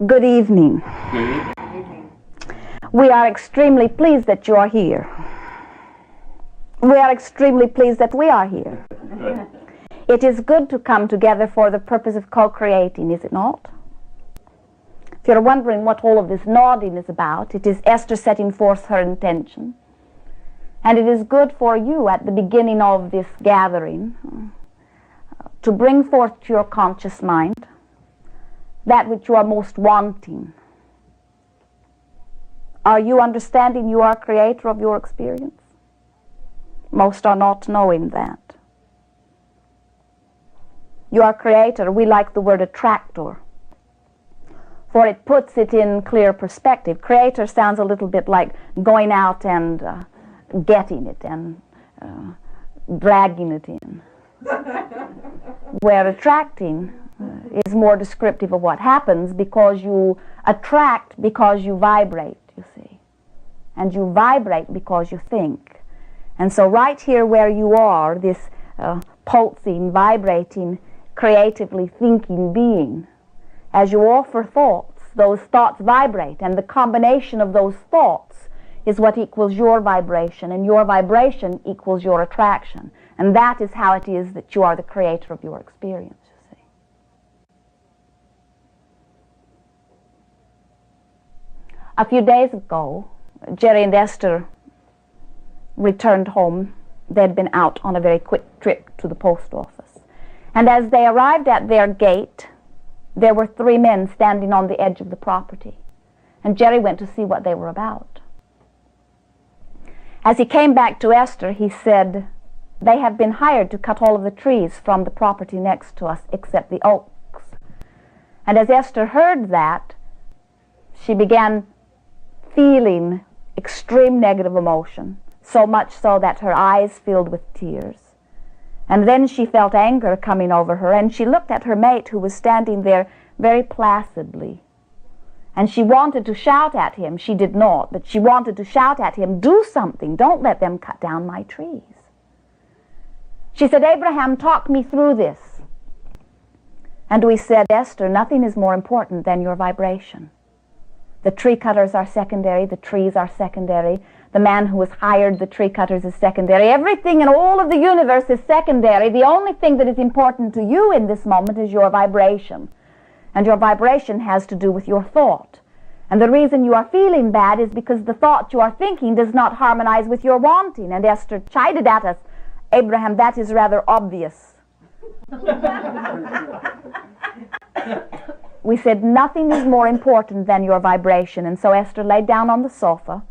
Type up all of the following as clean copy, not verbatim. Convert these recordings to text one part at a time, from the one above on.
Good evening. Good evening. We are extremely pleased that you are here. We are extremely pleased that we are here. Good. It is good to come together for the purpose of co-creating, is it not? If you're wondering what all of this nodding is about, it is Esther setting forth her intention. And it is good for you at the beginning of this gathering to bring forth to your conscious mind that which you are most wanting. Are you understanding you are creator of your experience? Most are not knowing that. You are creator. We like the word attractor, for it puts it in clear perspective. Creator sounds a little bit like going out and getting it and dragging it in. Where attracting is more descriptive of what happens, because you attract because you vibrate, you see. And you vibrate because you think. And so right here where you are, this pulsing, vibrating, creatively thinking being, as you offer thoughts, those thoughts vibrate, and the combination of those thoughts is what equals your vibration, and your vibration equals your attraction. And that is how it is that you are the creator of your experience, you see. A few days ago, Jerry and Esther returned home. They'd been out on a very quick trip to the post office. And as they arrived at their gate, there were 3 men standing on the edge of the property. And Jerry went to see what they were about. As he came back to Esther, he said, "They have been hired to cut all of the trees from the property next to us except the oaks." And as Esther heard that, she began feeling extreme negative emotion, so much so that her eyes filled with tears. And then she felt anger coming over her, and she looked at her mate who was standing there very placidly. And she wanted to shout at him. She did not, but she wanted to shout at him, "Do something. Don't let them cut down my trees." She said, "Abraham, talk me through this." And we said, "Esther, nothing is more important than your vibration. The tree cutters are secondary. The trees are secondary. The man who has hired the tree cutters is secondary. Everything in all of the universe is secondary. The only thing that is important to you in this moment is your vibration. And your vibration has to do with your thought. And the reason you are feeling bad is because the thought you are thinking does not harmonize with your wanting." And Esther chided at us, "Abraham, that is rather obvious." We said, nothing is more important than your vibration. And so Esther laid down on the sofa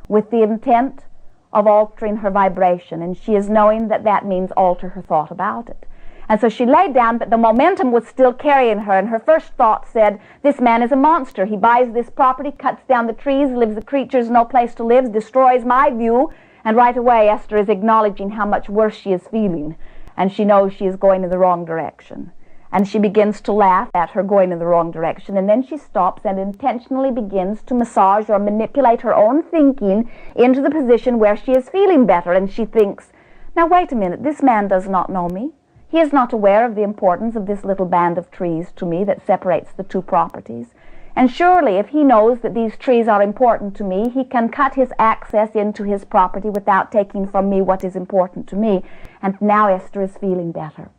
with the intent of altering her vibration. And she is knowing that that means alter her thought about it. And so she laid down, but the momentum was still carrying her. And her first thought said, "This man is a monster. He buys this property, cuts down the trees, leaves the creatures no place to live, destroys my view." And right away, Esther is acknowledging how much worse she is feeling. And she knows she is going in the wrong direction. And she begins to laugh at her going in the wrong direction. And then she stops and intentionally begins to massage or manipulate her own thinking into the position where she is feeling better. And she thinks, "Now wait a minute, this man does not know me. He is not aware of the importance of this little band of trees to me that separates the 2 properties. And surely if he knows that these trees are important to me, he can cut his access into his property without taking from me what is important to me." And now Esther is feeling better.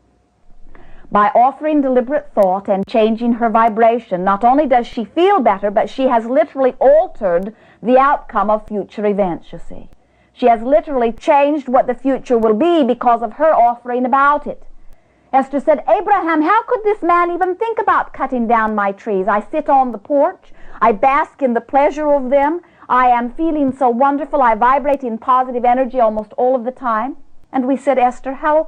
By offering deliberate thought and changing her vibration, not only does she feel better, but she has literally altered the outcome of future events, you see. She has literally changed what the future will be because of her offering about it. Esther said, "Abraham, how could this man even think about cutting down my trees? I sit on the porch. I bask in the pleasure of them. I am feeling so wonderful. I vibrate in positive energy almost all of the time." And we said, "Esther, how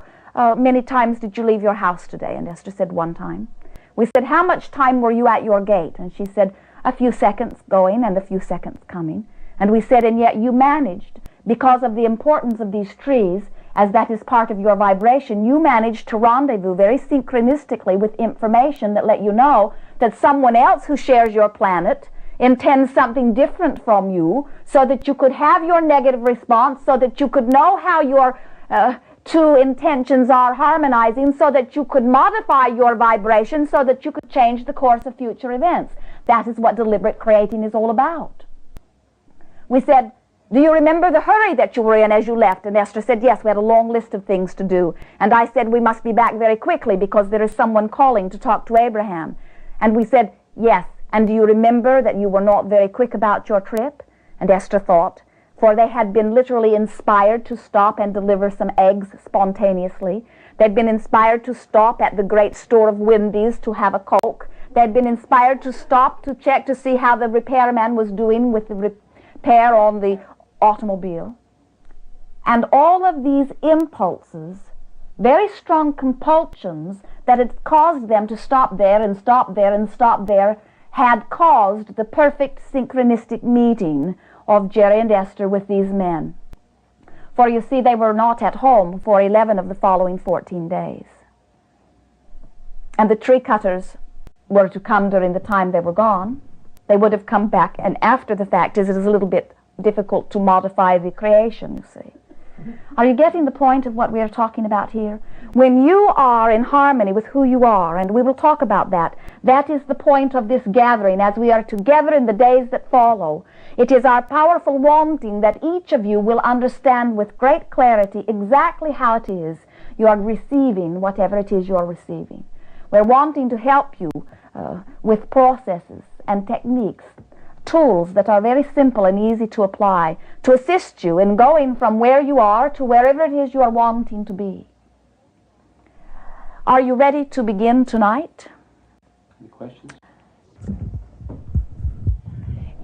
many times did you leave your house today?" And Esther said, "1 time. We said, "How much time were you at your gate?" And she said, "A few seconds going and a few seconds coming." And we said, "And yet you managed, because of the importance of these trees, as that is part of your vibration, you managed to rendezvous very synchronistically with information that let you know that someone else who shares your planet intends something different from you, so that you could have your negative response, so that you could know how your 2 intentions are harmonizing, so that you could modify your vibration, so that you could change the course of future events. That is what deliberate creating is all about. We said, do you remember the hurry that you were in as you left? And Esther said, yes, we had a long list of things to do. And I said, we must be back very quickly because there is someone calling to talk to Abraham. And we said, yes. And do you remember that you were not very quick about your trip? And Esther thought, for they had been literally inspired to stop and deliver some eggs spontaneously. They'd been inspired to stop at the great store of Wendy's to have a Coke. They'd been inspired to stop to check to see how the repairman was doing with the repair on the automobile. And all of these impulses, very strong compulsions that had caused them to stop there and stop there and stop there, had caused the perfect synchronistic meeting of Jerry and Esther with these men. For you see, they were not at home for 11 of the following 14 days. And the tree cutters were to come during the time they were gone. They would have come back, and after the fact it is a little bit difficult to modify the creation, you see. Are you getting the point of what we are talking about here? When you are in harmony with who you are, and we will talk about that, that is the point of this gathering as we are together in the days that follow. It is our powerful wanting that each of you will understand with great clarity exactly how it is you are receiving whatever it is you are receiving. We're wanting to help you with processes and techniques, tools that are very simple and easy to apply, to assist you in going from where you are to wherever it is you are wanting to be. Are you ready to begin tonight? Any questions?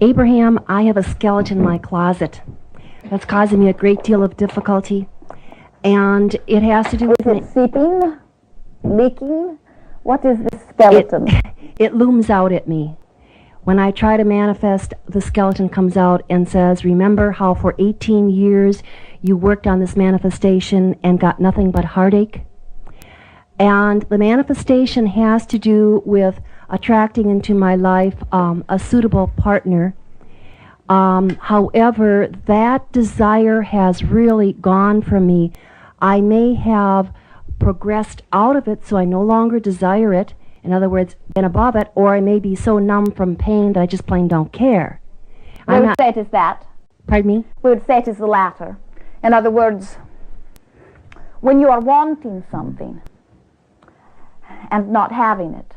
Abraham, I have a skeleton in my closet that's causing me a great deal of difficulty, and it has to do with... Is it seeping? Leaking? What is this skeleton? It looms out at me. When I try to manifest, the skeleton comes out and says, remember how for 18 years you worked on this manifestation and got nothing but heartache? And the manifestation has to do with attracting into my life a suitable partner. However, that desire has really gone from me. I may have progressed out of it, so I no longer desire it. In other words, been above it, or I may be so numb from pain that I just plain don't care. We would say it is that. Pardon me? We would say it is the latter. In other words, when you are wanting something and not having it,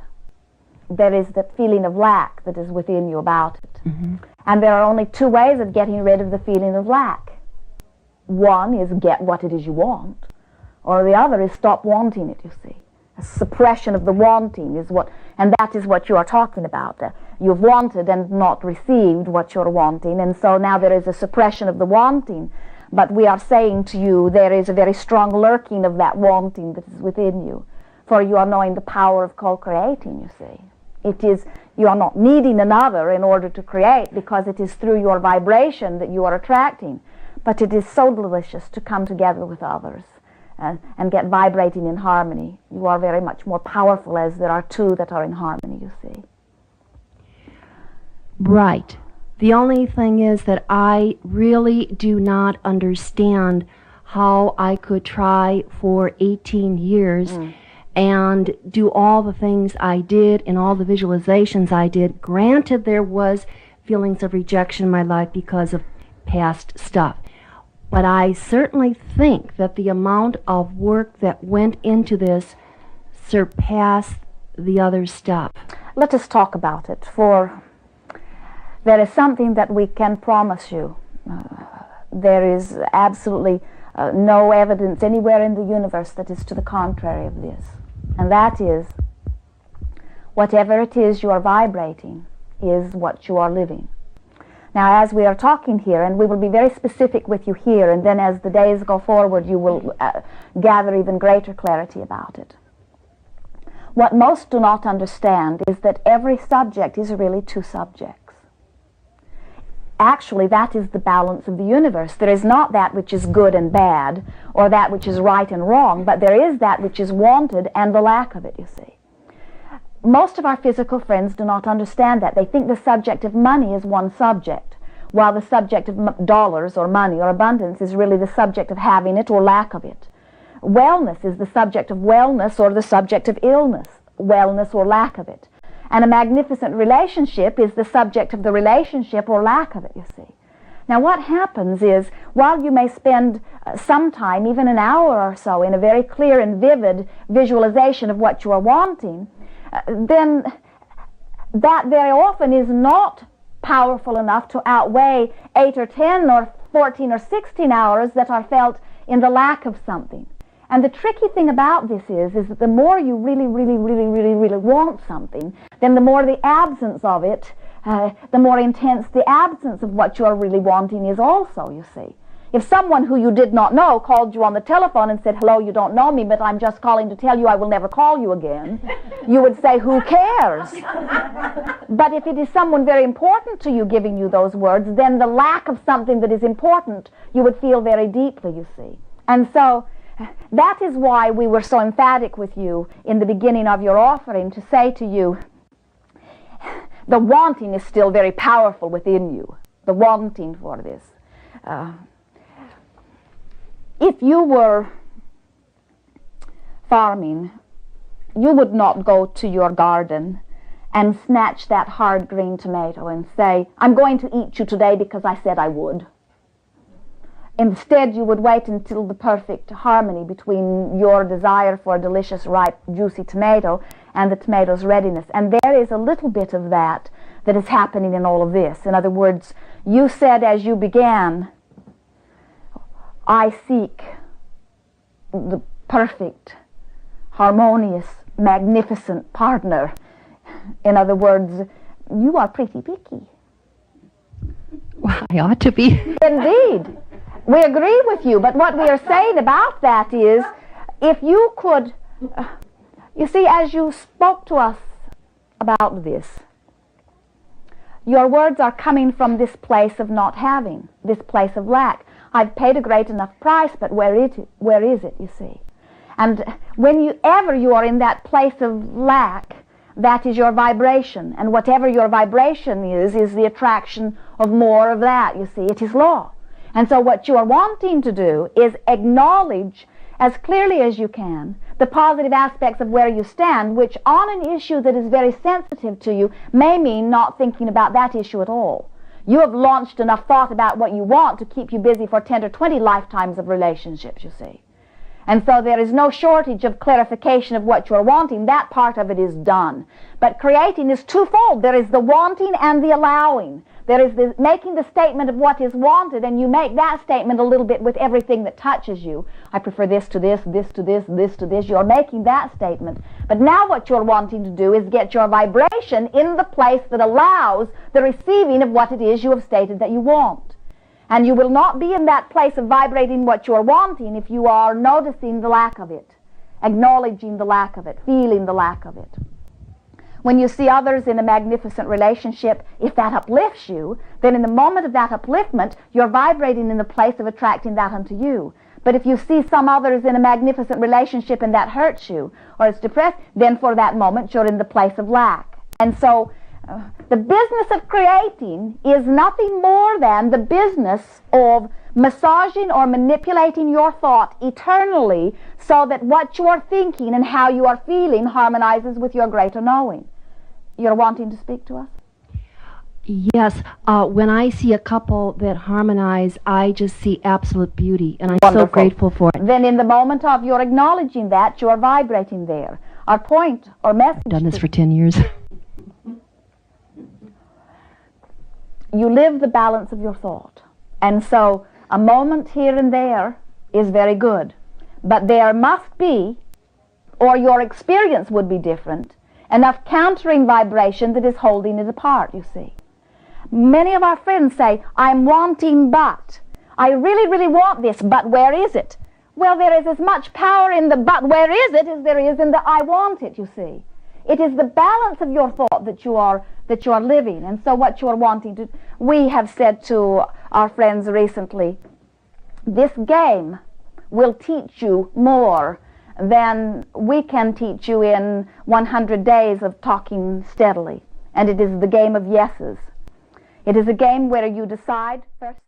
there is that feeling of lack that is within you about it. Mm-hmm. And there are only two ways of getting rid of the feeling of lack. One is get what it is you want, or the other is stop wanting it, you see. A suppression of the wanting is what, and that is what you are talking about. You've wanted and not received what you're wanting, and so now there is a suppression of the wanting. But we are saying to you there is a very strong lurking of that wanting that is within you. For you are knowing the power of co-creating, you see. It is, you are not needing another in order to create, because it is through your vibration that you are attracting. But it is so delicious to come together with others and get vibrating in harmony. You are very much more powerful as there are two that are in harmony, you see. Right. The only thing is that I really do not understand how I could try for 18 years and do all the things I did and all the visualizations I did. Granted, there was feelings of rejection in my life because of past stuff. But I certainly think that the amount of work that went into this surpassed the other stuff. Let us talk about it, for there is something that we can promise you. There is absolutely no evidence anywhere in the universe that is to the contrary of this. And that is, whatever it is you are vibrating is what you are living. Now, as we are talking here, and we will be very specific with you here, and then as the days go forward, you will gather even greater clarity about it. What most do not understand is that every subject is really two subjects. Actually, that is the balance of the universe. There is not that which is good and bad, or that which is right and wrong, but there is that which is wanted and the lack of it, you see. Most of our physical friends do not understand that. They think the subject of money is one subject, while the subject of dollars or money or abundance is really the subject of having it or lack of it. Wellness is the subject of wellness or the subject of illness, wellness or lack of it. And a magnificent relationship is the subject of the relationship or lack of it, you see. Now what happens is, while you may spend some time, even an hour or so, in a very clear and vivid visualization of what you are wanting, then that very often is not powerful enough to outweigh 8 or 10 or 14 or 16 hours that are felt in the lack of something. And the tricky thing about this is that the more you really want something, then the more the absence of it, the more intense the absence of what you are really wanting is also, you see. If someone who you did not know called you on the telephone and said, "Hello, you don't know me, but I'm just calling to tell you I will never call you again," you would say, "Who cares?" But if it is someone very important to you giving you those words, then the lack of something that is important you would feel very deeply, you see. And so that is why we were so emphatic with you in the beginning of your offering to say to you, the wanting is still very powerful within you, the wanting for this. If you were farming, you would not go to your garden and snatch that hard green tomato and say, "I'm going to eat you today because I said I would." Instead, you would wait until the perfect harmony between your desire for a delicious, ripe, juicy tomato and the tomato's readiness. And there is a little bit of that is happening in all of this. In other words, you said as you began, "I seek the perfect, harmonious, magnificent partner." In other words, you are pretty picky. Well, I ought to be. Indeed. We agree with you, but what we are saying about that is, if you could, you see, as you spoke to us about this, your words are coming from this place of not having, this place of lack. I've paid a great enough price, but where is it, you see? And whenever you are in that place of lack, that is your vibration. And whatever your vibration is the attraction of more of that, you see. It is law. And so what you are wanting to do is acknowledge as clearly as you can the positive aspects of where you stand, which on an issue that is very sensitive to you may mean not thinking about that issue at all. You have launched enough thought about what you want to keep you busy for 10 or 20 lifetimes of relationships, you see. And so there is no shortage of clarification of what you are wanting. That part of it is done. But creating is twofold. There is the wanting and the allowing. There is the making the statement of what is wanted, and you make that statement a little bit with everything that touches you. I prefer this to this, this to this, this to this. You're making that statement. But now what you're wanting to do is get your vibration in the place that allows the receiving of what it is you have stated that you want. And you will not be in that place of vibrating what you are wanting if you are noticing the lack of it, acknowledging the lack of it, feeling the lack of it. When you see others in a magnificent relationship, if that uplifts you, then in the moment of that upliftment, you're vibrating in the place of attracting that unto you. But if you see some others in a magnificent relationship and that hurts you, or it's depressed, then for that moment you're in the place of lack. And so the business of creating is nothing more than the business of massaging or manipulating your thought eternally so that what you are thinking and how you are feeling harmonizes with your greater knowing. You're wanting to speak to us? Yes. When I see a couple that harmonize, I just see absolute beauty, and I'm Wonderful. so grateful for it. Then in the moment of your acknowledging that, you are vibrating there. Our point or message... I've done this for 10 years. You live the balance of your thought. And so a moment here and there is very good. But there must be, or your experience would be different, enough countering vibration that is holding it apart, you see. Many of our friends say, "I'm wanting but. I really want this, but where is it?" Well, there is as much power in the "but where is it" as there is in the "I want it," you see. It is the balance of your thought that you are living. And so what you are wanting to... We have said to our friends recently, this game will teach you more than we can teach you in 100 days of talking steadily. And it is the game of yeses. It is a game where you decide first...